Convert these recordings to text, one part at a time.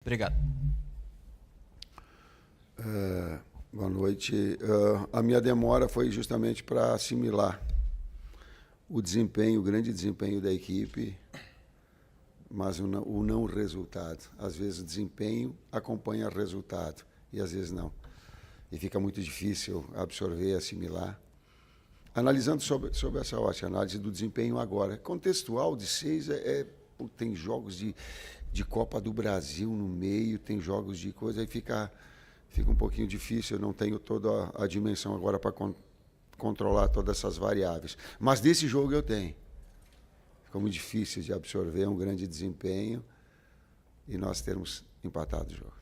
Obrigado. Boa noite. A minha demora foi justamente para assimilar o desempenho, o grande desempenho da equipe, mas o não resultado. Às vezes o desempenho acompanha o resultado e às vezes não. E fica muito difícil absorver, assimilar. Analisando sobre essa ótica, análise do desempenho agora. Contextual de 6 tem jogos de Copa do Brasil no meio, tem jogos de coisa, aí fica um pouquinho difícil, eu não tenho toda a dimensão agora para controlar todas essas variáveis. Mas desse jogo eu tenho. Ficou muito difícil de absorver um grande desempenho e nós termos empatado o jogo.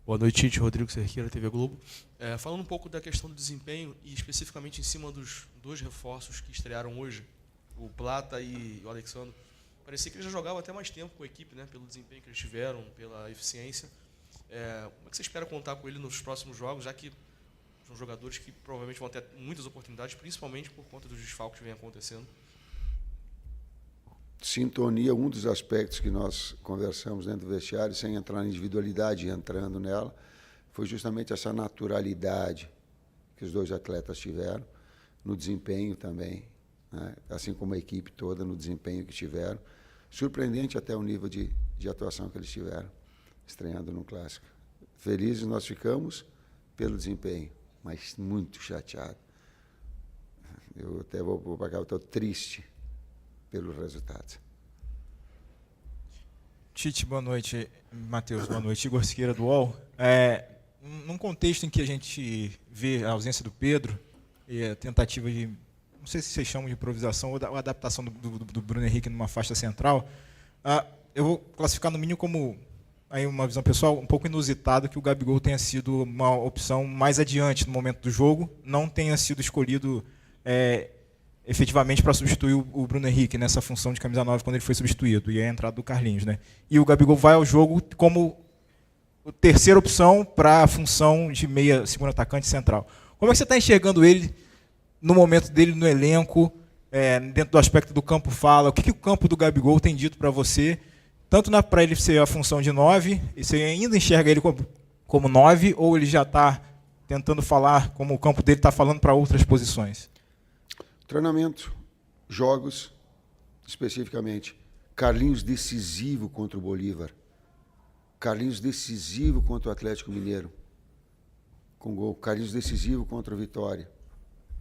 Boa noite, Tite. Rodrigo Cerqueira, TV Globo. Falando um pouco da questão do desempenho e especificamente em cima dos dois reforços que estrearam hoje, o Plata e o Alexandre, parecia que eles já jogavam até mais tempo com a equipe, né, pelo desempenho que eles tiveram, pela eficiência. Como é que você espera contar com ele nos próximos jogos, já que são jogadores que provavelmente vão ter muitas oportunidades, principalmente por conta dos desfalques que vem acontecendo? Sintonia, um dos aspectos que nós conversamos dentro do vestiário, sem entrar na individualidade, entrando nela, foi justamente essa naturalidade que os dois atletas tiveram, no desempenho também, né? Assim como a equipe toda, no desempenho que tiveram. Surpreendente até o nível de atuação que eles tiveram, estreando no Clássico. Felizes nós ficamos pelo desempenho, mas muito chateado. Eu até vou para cá, eu estou triste pelo resultado. Tite, boa noite. Matheus, boa noite. Igor Siqueira, do UOL. Num contexto em que a gente vê a ausência do Pedro e a tentativa de, não sei se vocês chamam de improvisação ou a adaptação do Bruno Henrique numa faixa central, eu vou classificar no mínimo como aí uma visão pessoal um pouco inusitada que o Gabigol tenha sido uma opção mais adiante no momento do jogo, não tenha sido escolhido efetivamente para substituir o Bruno Henrique nessa função de camisa 9 quando ele foi substituído, e a entrada do Carlinhos, né? E o Gabigol vai ao jogo como a terceira opção para a função de meia, segundo atacante central. Como é que você está enxergando ele no momento dele no elenco, dentro do aspecto do campo fala? O que o campo do Gabigol tem dito para você, tanto para ele ser a função de 9, e você ainda enxerga ele como 9, ou ele já está tentando falar como o campo dele está falando para outras posições? Treinamento, jogos, especificamente. Carlinhos decisivo contra o Bolívar. Carlinhos decisivo contra o Atlético Mineiro, com gol. Carlinhos decisivo contra o Vitória.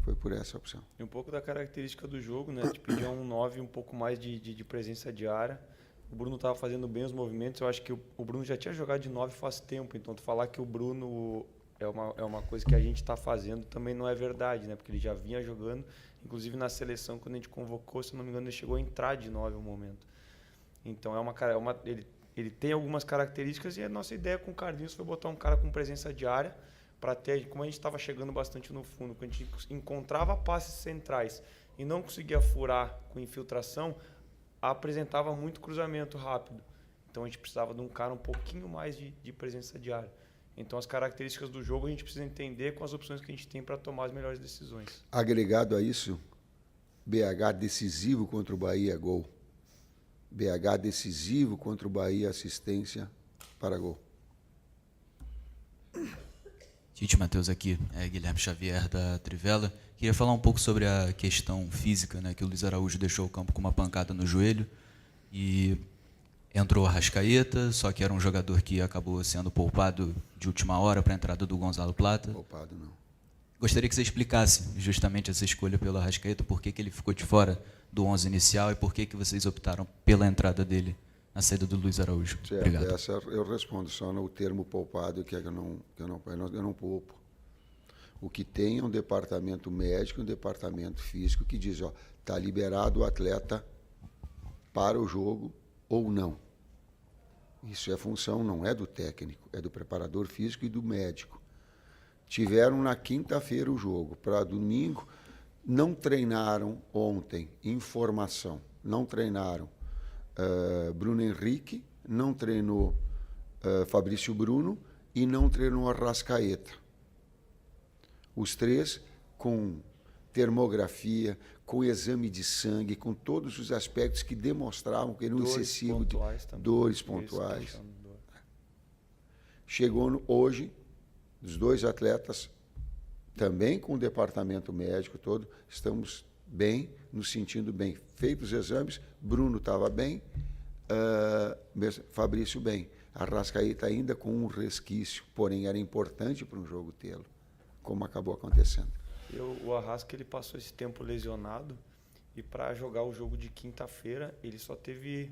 Foi por essa opção. E um pouco da característica do jogo, né? De pedir um 9 um pouco mais de presença de área. O Bruno estava fazendo bem os movimentos. Eu acho que o Bruno já tinha jogado de 9 faz tempo. Então, tu falar que o Bruno é uma coisa que a gente está fazendo também não é verdade, né? Porque ele já vinha jogando. Inclusive na seleção, quando a gente convocou, se não me engano, ele chegou a entrar de 9 no momento. Então, ele tem algumas características e a nossa ideia com o Carlinhos foi botar um cara com presença de área para ter, como a gente estava chegando bastante no fundo, quando a gente encontrava passes centrais e não conseguia furar com infiltração, apresentava muito cruzamento rápido. Então, a gente precisava de um cara um pouquinho mais de presença de área. Então, as características do jogo a gente precisa entender com as opções que a gente tem para tomar as melhores decisões. Agregado a isso, BH decisivo contra o Bahia, gol. BH decisivo contra o Bahia, assistência para gol. Tite, Matheus aqui, Guilherme Xavier da Trivela. Queria falar um pouco sobre a questão física, né, que o Luiz Araújo deixou o campo com uma pancada no joelho e entrou o Arrascaeta, só que era um jogador que acabou sendo poupado de última hora para a entrada do Gonzalo Plata. Poupado não. Gostaria que você explicasse justamente essa escolha pelo Arrascaeta, por que ele ficou de fora do 11 inicial e por que vocês optaram pela entrada dele na saída do Luiz Araújo. Certo, obrigado. Essa eu respondo só no termo poupado, que eu não poupo. O que tem é um departamento médico, um departamento físico que diz, está liberado o atleta para o jogo ou não. Isso é função, não é do técnico, é do preparador físico e do médico. Tiveram na quinta-feira o jogo, para domingo não treinaram ontem, informação, não treinaram Bruno Henrique, não treinou Fabrício Bruno e não treinou Arrascaeta. Os três com termografia, com exame de sangue, com todos os aspectos que demonstravam que era um excessivo de dores pontuais. Chegou hoje, os 2 atletas, também com o departamento médico todo, estamos bem, nos sentindo bem. Feitos os exames, Bruno estava bem, Fabrício bem. Arrascaeta ainda com um resquício, porém era importante para um jogo tê-lo, como acabou acontecendo. O Arrasca, ele passou esse tempo lesionado e para jogar o jogo de quinta-feira ele só teve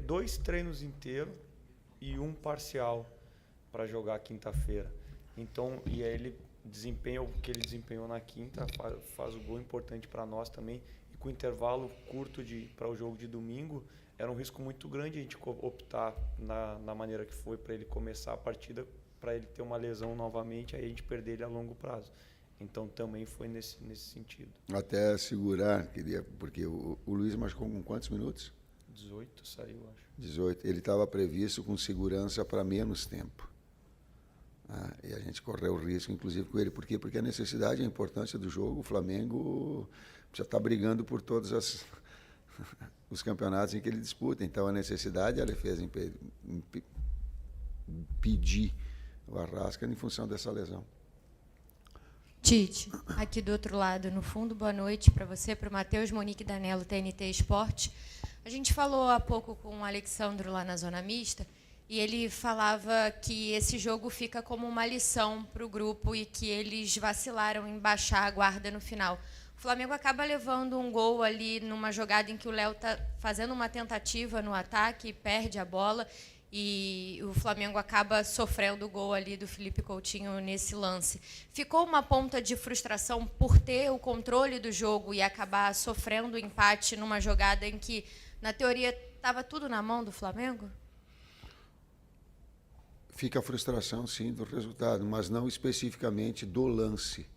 2 treinos inteiros e 1 parcial para jogar quinta-feira. Então, e aí ele desempenha o que ele desempenhou na quinta, faz o gol importante para nós também, e com intervalo curto para o jogo de domingo, era um risco muito grande a gente optar na maneira que foi para ele começar a partida, para ele ter uma lesão novamente, aí a gente perder ele a longo prazo. Então também foi nesse sentido. Até segurar, porque o Luiz machucou com quantos minutos? 18 saiu, acho. 18. Ele estava previsto com segurança para menos tempo. E a gente correu o risco, inclusive, com ele. Por quê? Porque a necessidade e a importância do jogo, o Flamengo já está brigando por todos os campeonatos em que ele disputa. Então, a necessidade, ela fez pedir o Arrasca em função dessa lesão. Tite, aqui do outro lado, no fundo, boa noite para você, para o Matheus, Monique Danello, TNT Esporte. A gente falou há pouco com o Alexandro lá na Zona Mista, e ele falava que esse jogo fica como uma lição para o grupo e que eles vacilaram em baixar a guarda no final. O Flamengo acaba levando um gol ali numa jogada em que o Léo está fazendo uma tentativa no ataque, perde a bola, e o Flamengo acaba sofrendo o gol ali do Felipe Coutinho nesse lance. Ficou uma ponta de frustração por ter o controle do jogo e acabar sofrendo o empate numa jogada em que, na teoria, estava tudo na mão do Flamengo? Fica a frustração, sim, do resultado, mas não especificamente do lance.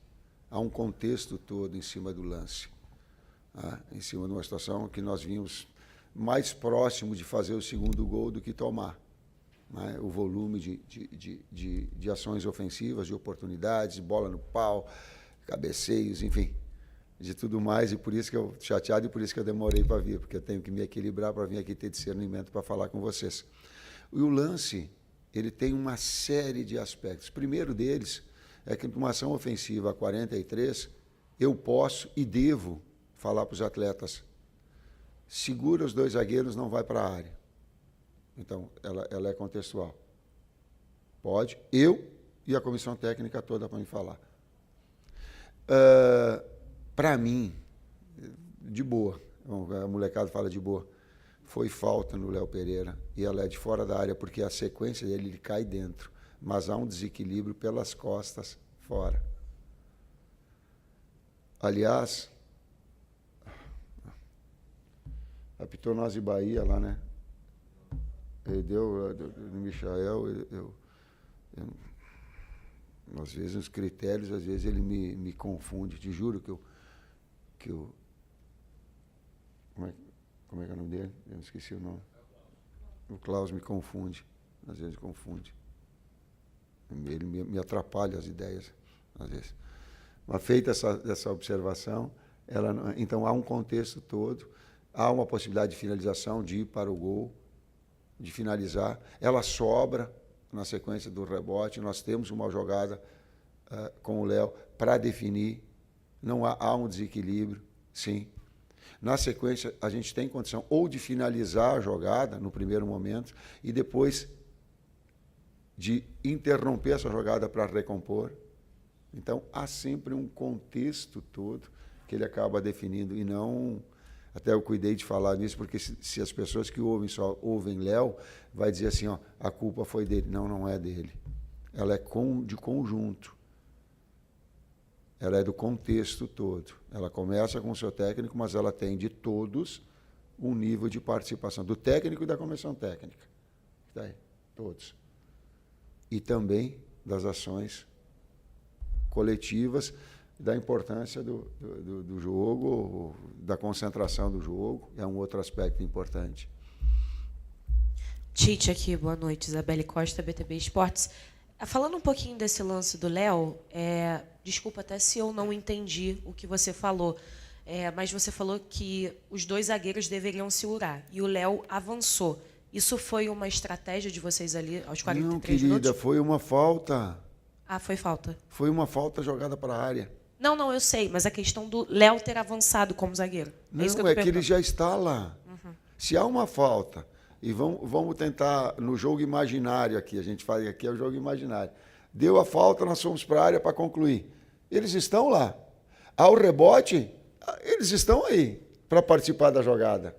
Há um contexto todo em cima do lance. Em cima de uma situação que nós vimos mais próximo de fazer o segundo gol do que tomar. O volume de ações ofensivas, de oportunidades, bola no pau, cabeceios, enfim, de tudo mais. E por isso que eu chateado e por isso que eu demorei para vir, porque eu tenho que me equilibrar para vir aqui ter discernimento para falar com vocês. E o lance, ele tem uma série de aspectos. O primeiro deles é que numa ação ofensiva a 43, eu posso e devo falar para os atletas: segura os 2 zagueiros, não vai para a área. Então, ela é contextual. Pode, eu e a comissão técnica toda para me falar. Para mim, de boa, a molecada fala de boa, foi falta no Léo Pereira e ela é de fora da área, porque a sequência dele ele cai dentro, mas há um desequilíbrio pelas costas fora. Aliás, apitou nós e Bahia lá, né? Ele deu no Michael, às vezes os critérios, às vezes ele me confunde. Te juro que eu como é que é o nome dele? Eu esqueci o nome. O Klaus me confunde, às vezes confunde. Ele me atrapalha as ideias, às vezes. Mas feita essa observação, então há um contexto todo, há uma possibilidade de finalização, de ir para o gol, de finalizar. Ela sobra na sequência do rebote. Nós temos uma jogada com o Léo para definir. Não há um desequilíbrio, sim. Na sequência, a gente tem condição ou de finalizar a jogada no primeiro momento e depois de interromper essa jogada para recompor. Então, há sempre um contexto todo que ele acaba definindo e não... Até eu cuidei de falar nisso, porque se as pessoas que ouvem só ouvem Léo, vai dizer assim, ó, a culpa foi dele. Não, não é dele. Ela é de conjunto. Ela é do contexto todo. Ela começa com o seu técnico, mas ela tem de todos um nível de participação, do técnico e da comissão técnica. Está aí, todos. E também das ações coletivas, da importância do jogo, da concentração do jogo, é um outro aspecto importante. Tite aqui, boa noite. Isabelle Costa, BTB Esportes. Falando um pouquinho desse lance do Léo, desculpa até se eu não entendi o que você falou, mas você falou que os 2 zagueiros deveriam segurar, e o Léo avançou. Isso foi uma estratégia de vocês ali aos Não, 43 querida, minutos? foi uma falta. Ah, foi falta. Foi uma falta jogada para a área. Não, eu sei, mas a questão do Léo ter avançado como zagueiro. Não, isso que eu tô é que ele perguntando. já está lá. Se há uma falta, e vamos tentar, no jogo imaginário aqui, a gente faz aqui, é o jogo imaginário. Deu a falta, nós fomos para a área para concluir. Eles estão lá. Ao rebote, eles estão aí para participar da jogada.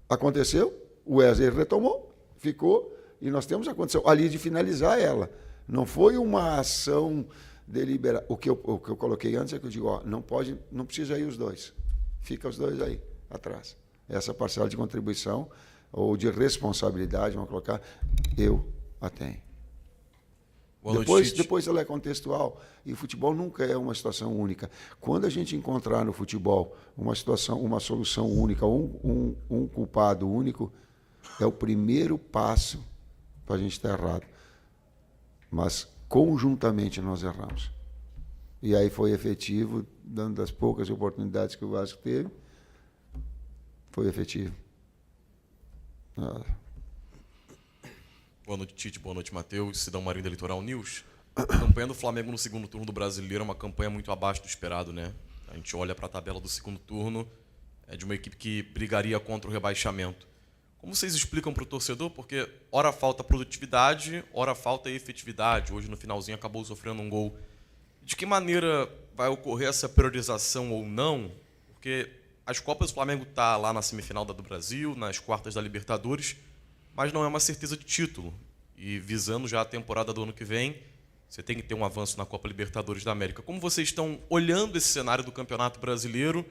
Aconteceu, o Wesley retomou, ficou, e nós temos a condição ali de finalizar ela. Não foi uma ação deliberada. O que eu coloquei antes é que eu digo, ó, não precisa ir os dois. Fica os dois aí, atrás. Essa parcela de contribuição ou de responsabilidade, vamos colocar, eu a tenho. Depois ela é contextual. E o futebol nunca é uma situação única. Quando a gente encontrar no futebol uma situação, uma solução única, um culpado único, é o primeiro passo para a gente estar errado. Mas conjuntamente nós erramos. E aí foi efetivo, dando das poucas oportunidades que o Vasco teve, foi efetivo. Boa noite, Tite. Boa noite, Matheus. Sidão Marinho da Litoral News. A campanha do Flamengo no segundo turno do Brasileiro é uma campanha muito abaixo do esperado, né? A gente olha para a tabela do segundo turno, é de uma equipe que brigaria contra o rebaixamento. Como vocês explicam para o torcedor? Porque ora falta produtividade, ora falta efetividade. Hoje, no finalzinho, acabou sofrendo um gol. De que maneira vai ocorrer essa priorização ou não? Porque as Copas do Flamengo está lá na semifinal da do Brasil, nas quartas da Libertadores, mas não é uma certeza de título. E visando já a temporada do ano que vem, você tem que ter um avanço na Copa Libertadores da América. Como vocês estão olhando esse cenário do Campeonato Brasileiro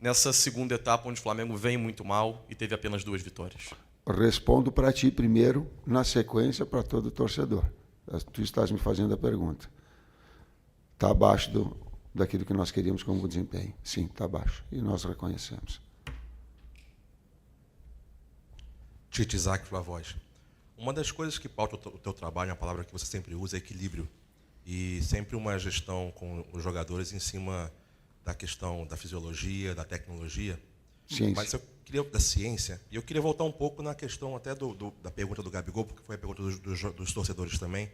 nessa segunda etapa onde o Flamengo vem muito mal e teve apenas 2 vitórias? Respondo para ti primeiro, na sequência para todo torcedor. Tu estás me fazendo a pergunta. Está abaixo daquilo que nós queríamos como desempenho. Sim, está abaixo. E nós reconhecemos. Tite, Isaac Flavoz. Uma das coisas que pauta o teu trabalho, uma palavra que você sempre usa, é equilíbrio. E sempre uma gestão com os jogadores em cima da questão da fisiologia, da tecnologia. Ciência. Mas eu queria da ciência. E eu queria voltar um pouco na questão até da pergunta do Gabigol, porque foi a pergunta dos torcedores também.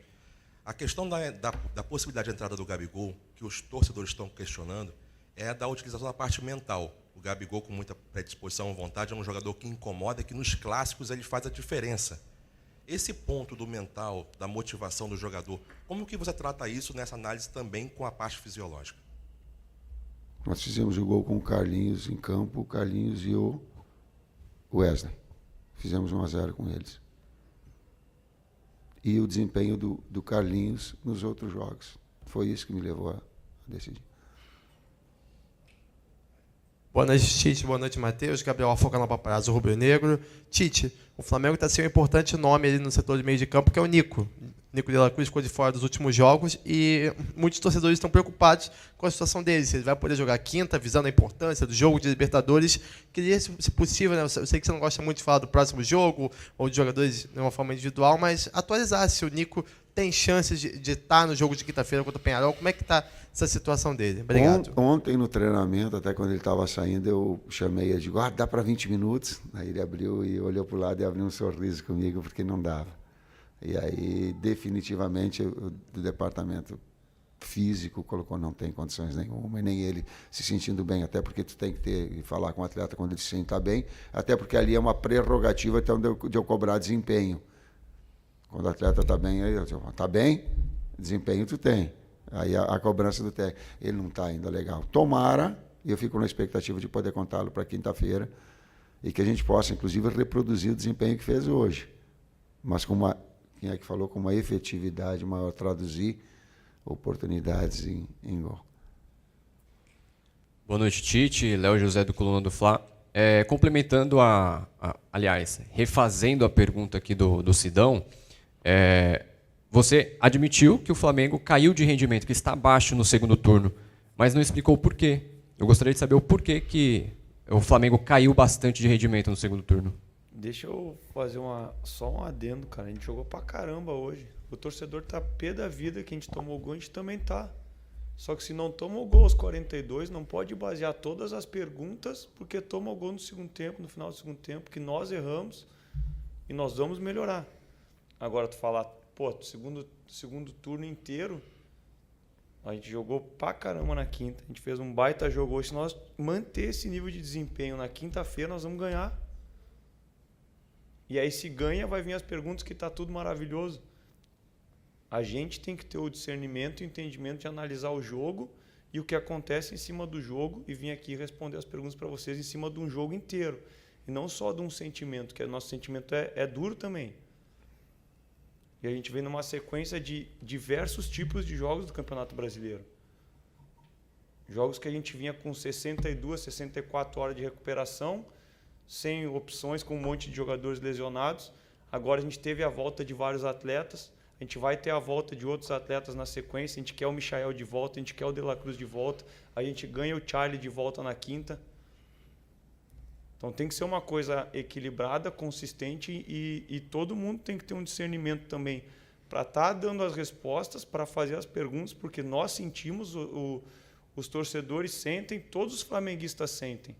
A questão da possibilidade de entrada do Gabigol, que os torcedores estão questionando, é da utilização da parte mental. O Gabigol, com muita predisposição, vontade, é um jogador que incomoda e que nos clássicos ele faz a diferença. Esse ponto do mental, da motivação do jogador, como que você trata isso nessa análise também com a parte fisiológica? Nós fizemos o gol com o Carlinhos em campo, o Carlinhos e o Wesley. Fizemos 1-0 com eles. E o desempenho do Carlinhos nos outros jogos. Foi isso que me levou a decidir. Boa noite, Tite. Boa noite, Matheus. Gabriel Afoca na Paparazzo Rubro Negro. Tite, o Flamengo está sendo um importante nome ali no setor de meio de campo, que é o Nico. Nico de la Cruz ficou de fora dos últimos jogos e muitos torcedores estão preocupados com a situação dele. Se ele vai poder jogar quinta, visando a importância do jogo de Libertadores. Queria, se possível, né, eu sei que você não gosta muito de falar do próximo jogo ou de jogadores de uma forma individual, mas atualizar se o Nico tem chances de estar no jogo de quinta-feira contra o Peñarol. Como é que está essa situação dele? Obrigado. Ontem no treinamento, até quando ele estava saindo, eu chamei ele e digo, dá para 20 minutos? Aí ele abriu e olhou para o lado e abriu um sorriso comigo, porque não dava. E aí, definitivamente, o departamento físico colocou, não tem condições nenhuma, e nem ele se sentindo bem, até porque tu tem que ter e falar com o atleta quando ele se sentar bem, até porque ali é uma prerrogativa então, de eu cobrar desempenho. Quando o atleta está bem, aí eu digo, está bem, desempenho tu tem. Aí a cobrança do técnico. Ele não está ainda legal. Tomara, e eu fico na expectativa de poder contá-lo para quinta-feira, e que a gente possa, inclusive, reproduzir o desempenho que fez hoje. Mas com uma, quem é que falou, com uma efetividade maior, traduzir oportunidades em gol. Boa noite, Tite. Léo José do Coluna do Fla. Complementando aliás, refazendo a pergunta aqui do Sidão, você admitiu que o Flamengo caiu de rendimento, que está abaixo no segundo turno, mas não explicou o porquê. Eu gostaria de saber o porquê que o Flamengo caiu bastante de rendimento no segundo turno. Deixa eu fazer só um adendo, cara. A gente jogou pra caramba hoje. O torcedor tá pé da vida que a gente tomou gol, a gente também tá. Só que se não toma o gol aos 42, não pode basear todas as perguntas porque toma o gol no segundo tempo, no final do segundo tempo, que nós erramos e nós vamos melhorar. Agora tu falar, pô, segundo turno inteiro, a gente jogou pra caramba na quinta, a gente fez um baita jogo hoje. Se nós manter esse nível de desempenho na quinta-feira, nós vamos ganhar. E aí se ganha, vai vir as perguntas que tá tudo maravilhoso. A gente tem que ter o discernimento e o entendimento de analisar o jogo e o que acontece em cima do jogo e vir aqui responder as perguntas para vocês em cima de um jogo inteiro. E não só de um sentimento, que o nosso sentimento é duro também. E a gente vem numa sequência de diversos tipos de jogos do Campeonato Brasileiro. Jogos que a gente vinha com 62, 64 horas de recuperação, sem opções, com um monte de jogadores lesionados. Agora a gente teve a volta de vários atletas. A gente vai ter a volta de outros atletas na sequência. A gente quer o Michael de volta, a gente quer o De La Cruz de volta. A gente ganha o Charlie de volta na quinta. Então tem que ser uma coisa equilibrada, consistente e todo mundo tem que ter um discernimento também para estar dando as respostas, para fazer as perguntas, porque nós sentimos, os torcedores sentem, todos os flamenguistas sentem.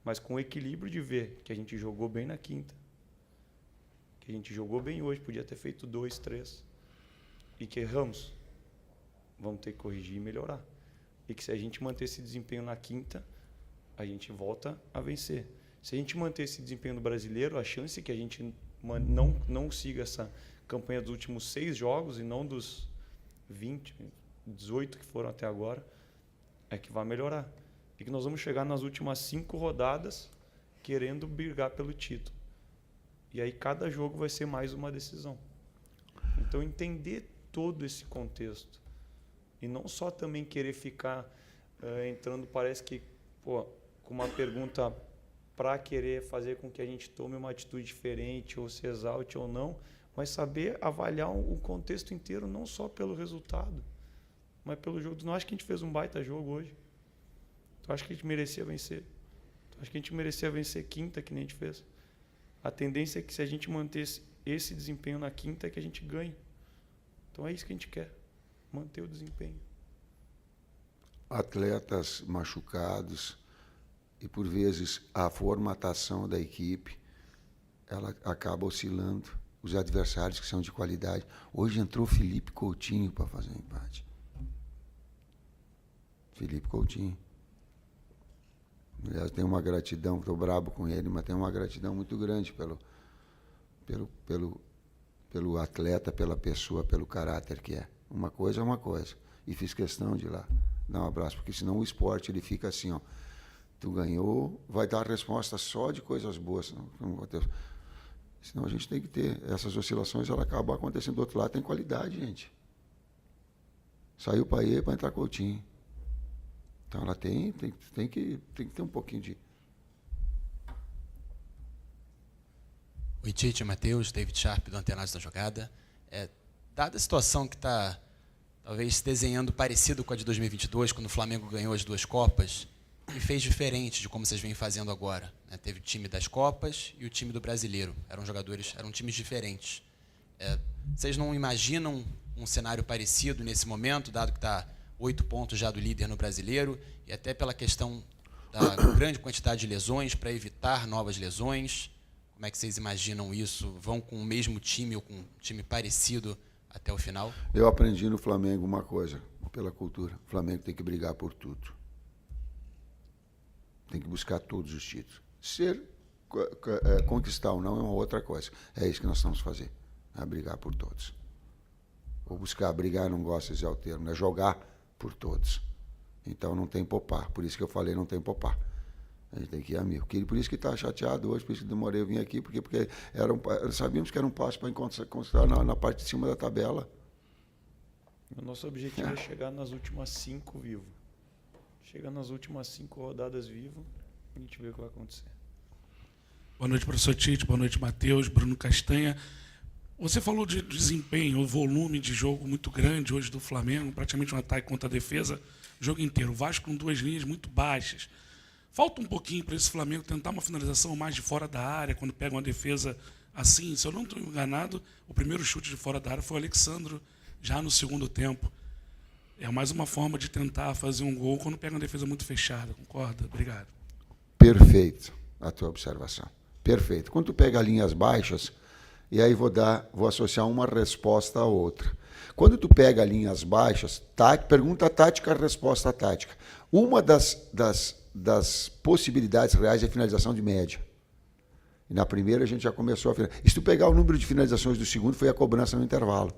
Mas com o equilíbrio de ver que a gente jogou bem na quinta, que a gente jogou bem hoje, podia ter feito 2, 3, e que erramos. Vamos ter que corrigir e melhorar. E que se a gente manter esse desempenho na quinta, a gente volta a vencer. Se a gente manter esse desempenho no brasileiro, a chance que a gente não siga essa campanha dos últimos 6 jogos e não dos 20, 18 que foram até agora, é que vai melhorar. E que nós vamos chegar nas últimas 5 rodadas querendo brigar pelo título. E aí cada jogo vai ser mais uma decisão. Então entender todo esse contexto. E não só também querer ficar entrando, parece que, com uma pergunta para querer fazer com que a gente tome uma atitude diferente, ou se exalte ou não, mas saber avaliar o contexto inteiro, não só pelo resultado, mas pelo jogo. Não acho que a gente fez um baita jogo hoje. Tu acha que a gente merecia vencer? Tu acha que a gente merecia vencer quinta, que nem a gente fez? A tendência é que se a gente mantesse esse desempenho na quinta, é que a gente ganhe. Então é isso que a gente quer, manter o desempenho. Atletas machucados e, por vezes, a formatação da equipe, ela acaba oscilando. Os adversários que são de qualidade. Hoje entrou Felipe Coutinho para fazer um empate. Felipe Coutinho. Aliás, tenho uma gratidão, estou brabo com ele, mas tenho uma gratidão muito grande pelo atleta, pela pessoa, pelo caráter que é. Uma coisa é uma coisa. E fiz questão de ir lá dar um abraço, porque senão o esporte ele fica assim, ó. Tu ganhou, vai dar resposta só de coisas boas. Senão a gente tem que ter. Essas oscilações, ela acabam acontecendo do outro lado, tem qualidade, gente. Saiu Paiê para entrar Coutinho. Então ela tem que ter um pouquinho de... Oi, Tite, Matheus, David Sharp do Antenados da Jogada. Dada a situação que está talvez se desenhando parecido com a de 2022, quando o Flamengo ganhou as 2 Copas, e fez diferente de como vocês vêm fazendo agora, né? Teve o time das Copas e o time do Brasileiro. Eram times diferentes. Vocês não imaginam um cenário parecido nesse momento, dado que está 8 pontos já do líder no Brasileiro, e até pela questão da grande quantidade de lesões, para evitar novas lesões? Como é que vocês imaginam isso? Vão com o mesmo time ou com um time parecido até o final? Eu aprendi no Flamengo uma coisa, pela cultura. O Flamengo tem que brigar por tudo. Tem que buscar todos os títulos. Conquistar ou não é uma outra coisa. É isso que nós estamos fazendo. É brigar por todos. Ou buscar, brigar, não gosto de dizer o termo, é jogar por todos. Então não tem popar. Por isso que eu falei, não tem popar. A gente tem que ir a mil. Por isso que está chateado hoje, por isso que demorei a vir aqui, porque sabíamos que era um passo para encontrar na parte de cima da tabela. O nosso objetivo é chegar nas últimas 5 vivo. Chega nas últimas 5 rodadas vivo, a gente vê o que vai acontecer. Boa noite, professor Tite. Boa noite, Matheus. Bruno Castanha. Você falou de desempenho, o volume de jogo muito grande hoje do Flamengo, praticamente um ataque contra a defesa, o jogo inteiro. O Vasco com 2 linhas muito baixas. Falta um pouquinho para esse Flamengo tentar uma finalização mais de fora da área, quando pega uma defesa assim. Se eu não estou enganado, o primeiro chute de fora da área foi o Alexandro, já no segundo tempo. É mais uma forma de tentar fazer um gol quando pega uma defesa muito fechada, concorda? Obrigado. Perfeito a tua observação. Perfeito. Quando tu pega linhas baixas, e aí vou associar uma resposta a outra. Quando tu pega linhas baixas, pergunta tática, resposta tática. Uma das possibilidades reais é finalização de média. E na primeira a gente já começou a finalizar. E se tu pegar o número de finalizações do segundo, foi a cobrança no intervalo.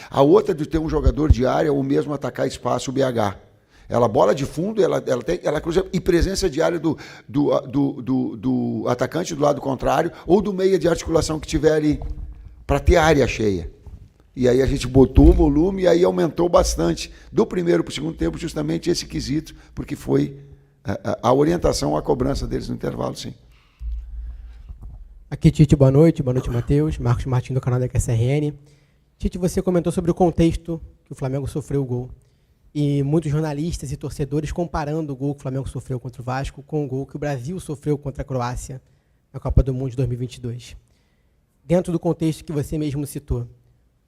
A outra de ter um jogador de área ou mesmo atacar espaço, o BH. Ela bola de fundo, ela cruza, e presença de área do atacante do lado contrário ou do meia de articulação que tiver ali, para ter área cheia. E aí a gente botou o volume e aí aumentou bastante. Do primeiro para o segundo tempo, justamente esse quesito, porque foi a orientação, a cobrança deles no intervalo, sim. Aqui, Tite, boa noite, Matheus. Marcos Martins, do canal da QSRN. Tite, você comentou sobre o contexto que o Flamengo sofreu o gol. E muitos jornalistas e torcedores comparando o gol que o Flamengo sofreu contra o Vasco com o gol que o Brasil sofreu contra a Croácia na Copa do Mundo de 2022. Dentro do contexto que você mesmo citou,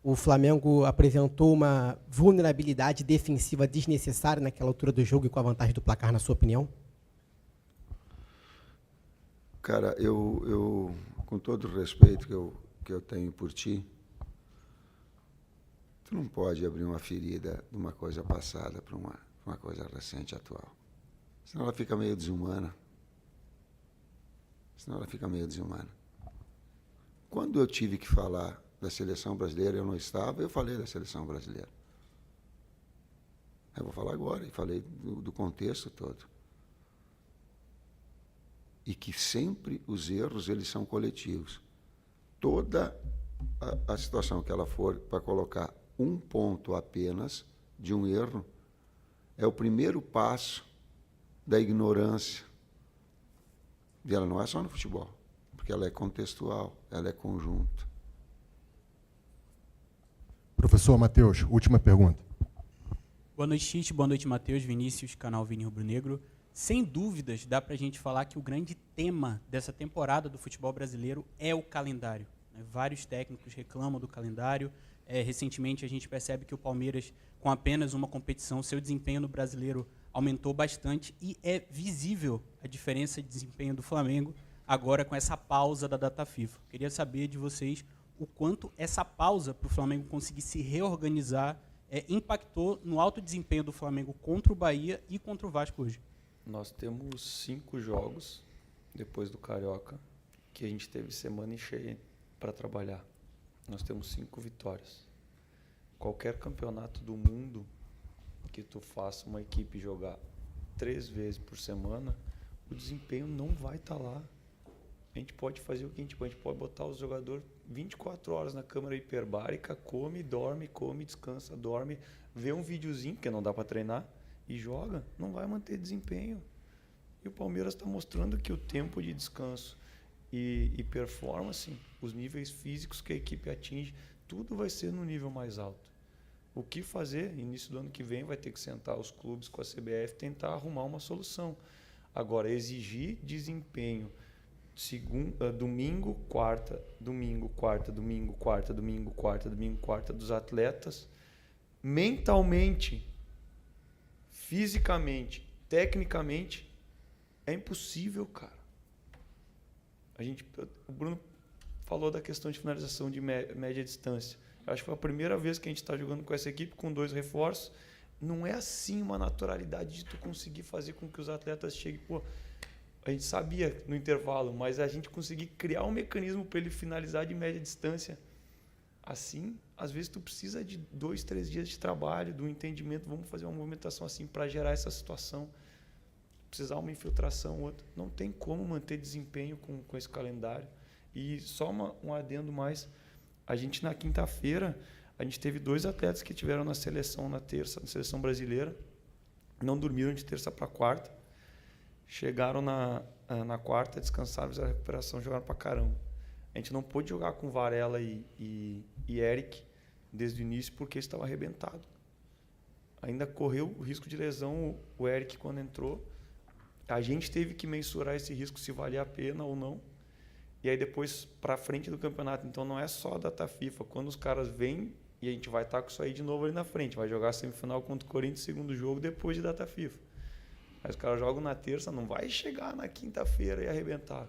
o Flamengo apresentou uma vulnerabilidade defensiva desnecessária naquela altura do jogo e com a vantagem do placar, na sua opinião? Cara, eu com todo o respeito que eu tenho por ti, tu não pode abrir uma ferida de uma coisa passada para uma coisa recente, atual. Senão ela fica meio desumana. Quando eu tive que falar da seleção brasileira, eu não estava, eu falei da seleção brasileira. Eu vou falar agora, e falei do contexto todo. E que sempre os erros, eles são coletivos. Toda a situação que ela for para colocar um ponto apenas de um erro, é o primeiro passo da ignorância. E ela não é só no futebol, porque ela é contextual, ela é conjunto. Professor Matheus, última pergunta. Boa noite, Tite. Boa noite, Matheus, Vinícius, canal Vini Rubro Negro. Sem dúvidas, dá para a gente falar que o grande tema dessa temporada do futebol brasileiro é o calendário. Vários técnicos reclamam do calendário. Recentemente, a gente percebe que o Palmeiras, com apenas uma competição, seu desempenho no brasileiro aumentou bastante e é visível a diferença de desempenho do Flamengo agora com essa pausa da data FIFA. Queria saber de vocês o quanto essa pausa para o Flamengo conseguir se reorganizar impactou no alto desempenho do Flamengo contra o Bahia e contra o Vasco hoje. Nós temos 5 jogos, depois do Carioca, que a gente teve semana cheia para trabalhar. Nós temos 5 vitórias. Qualquer campeonato do mundo que tu faça uma equipe jogar 3 vezes por semana, o desempenho não vai estar lá. A gente pode fazer o que a gente pode botar os jogadores 24 horas na câmara hiperbárica, come, dorme, descansa, dorme, vê um videozinho, que não dá para treinar, e joga, não vai manter desempenho. E o Palmeiras está mostrando que o tempo de descanso e performance, os níveis físicos que a equipe atinge, tudo vai ser no nível mais alto. O que fazer? Início do ano que vem vai ter que sentar os clubes com a CBF e tentar arrumar uma solução. Agora, exigir desempenho domingo, quarta dos atletas, mentalmente, fisicamente, tecnicamente, é impossível, cara. O Bruno falou da questão de finalização de média distância. Eu acho que foi a primeira vez que a gente está jogando com essa equipe, com 2 reforços. Não é assim uma naturalidade de tu conseguir fazer com que os atletas cheguem... Pô, a gente sabia no intervalo, mas a gente conseguir criar um mecanismo para ele finalizar de média distância. Assim, às vezes tu precisa de 2, 3 dias de trabalho, do entendimento, vamos fazer uma movimentação assim para gerar essa situação. Precisar uma infiltração, outra. Não tem como manter desempenho com esse calendário. E só um adendo mais. A gente, na quinta-feira, a gente teve 2 atletas que tiveram na seleção na terça, na seleção brasileira. Não dormiram de terça para quarta. Chegaram na quarta, descansaram, fizeram a recuperação, jogaram para caramba. A gente não pôde jogar com Varela e Eric desde o início porque estava arrebentado. Ainda correu o risco de lesão o Eric quando entrou. A gente teve que mensurar esse risco, se valia a pena ou não. E aí depois, para frente do campeonato. Então não é só a data FIFA. Quando os caras vêm E a gente vai estar com isso aí de novo ali na frente. Vai jogar a semifinal contra o Corinthians, segundo jogo, depois de data FIFA. Mas os caras jogam na terça, não vai chegar na quinta-feira e arrebentar.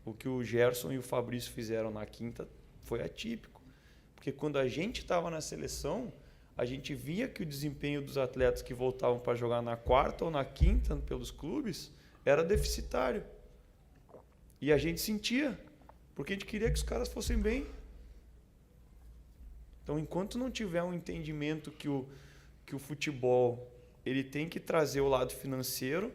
O que o Gerson e o Fabrício fizeram na quinta foi atípico. Porque quando a gente estava na seleção, a gente via que o desempenho dos atletas que voltavam para jogar na quarta ou na quinta pelos clubes era deficitário. E a gente sentia, porque a gente queria que os caras fossem bem. Então, enquanto não tiver um entendimento que o futebol ele tem que trazer o lado financeiro,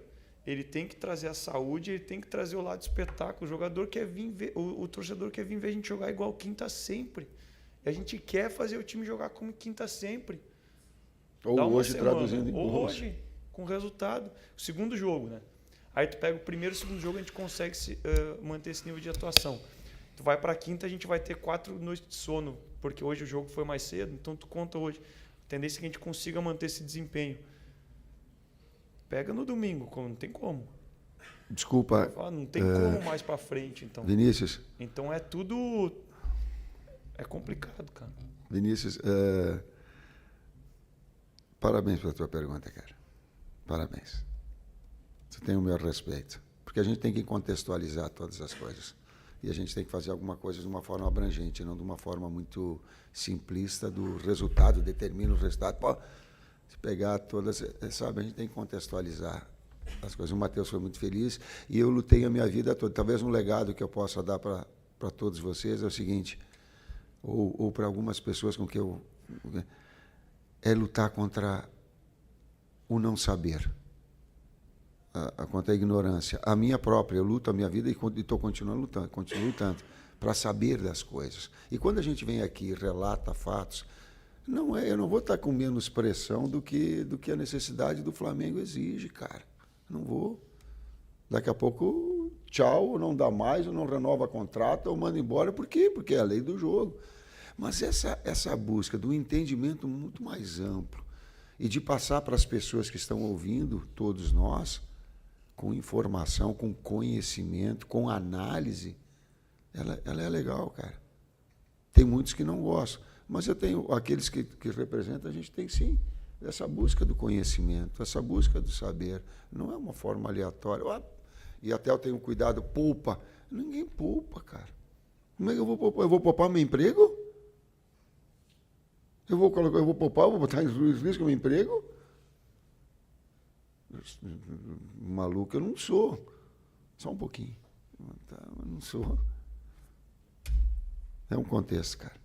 ele tem que trazer a saúde, ele tem que trazer o lado espetáculo. O jogador quer vir ver, o torcedor quer vir ver a gente jogar igual quinta sempre. E a gente quer fazer o time jogar como quinta sempre. Ou hoje traduzindo em ou hoje, com resultado. O segundo jogo, né? Aí tu pega o primeiro e o segundo jogo, a gente consegue manter esse nível de atuação. Tu vai para a quinta, a gente vai ter 4 noites de sono, porque hoje o jogo foi mais cedo, então tu conta hoje. A tendência é que a gente consiga manter esse desempenho. Pega no domingo, não tem como. Desculpa. Não tem como mais para frente, então. Vinícius. Então é tudo... É complicado, cara. Vinícius, parabéns pela tua pergunta, cara. Parabéns. Você tem o meu respeito. Porque a gente tem que contextualizar todas as coisas. E a gente tem que fazer alguma coisa de uma forma abrangente, não de uma forma muito simplista do resultado, determina o resultado. Pô, se pegar todas, sabe, a gente tem que contextualizar as coisas. O Matheus foi muito feliz e eu lutei a minha vida toda. Talvez um legado que eu possa dar para todos vocês é o seguinte, ou para algumas pessoas com que eu... é lutar contra o não saber. Contra a ignorância. A minha própria, eu luto a minha vida e estou continuando lutando, continuo lutando para saber das coisas. E quando a gente vem aqui e relata fatos, eu não vou estar com menos pressão do que a necessidade do Flamengo exige, cara. Não vou. Daqui a pouco, tchau, não dá mais, ou não renova contrato, ou manda embora. Por quê? Porque é a lei do jogo. Mas essa busca do entendimento muito mais amplo e de passar para as pessoas que estão ouvindo, todos nós, com informação, com conhecimento, com análise, ela é legal, cara. Tem muitos que não gostam, mas eu tenho aqueles que representam, a gente tem sim essa busca do conhecimento, essa busca do saber. Não é uma forma aleatória. E até eu tenho cuidado, poupa. Ninguém poupa, cara. Como é que eu vou poupar? Eu vou poupar meu emprego? Eu vou poupar, eu vou botar em risco meu emprego? Maluco eu não sou. Só um pouquinho. Eu não sou. É um contexto, cara.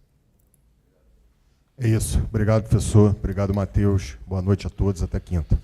É isso. Obrigado, professor. Obrigado, Matheus. Boa noite a todos. Até quinta.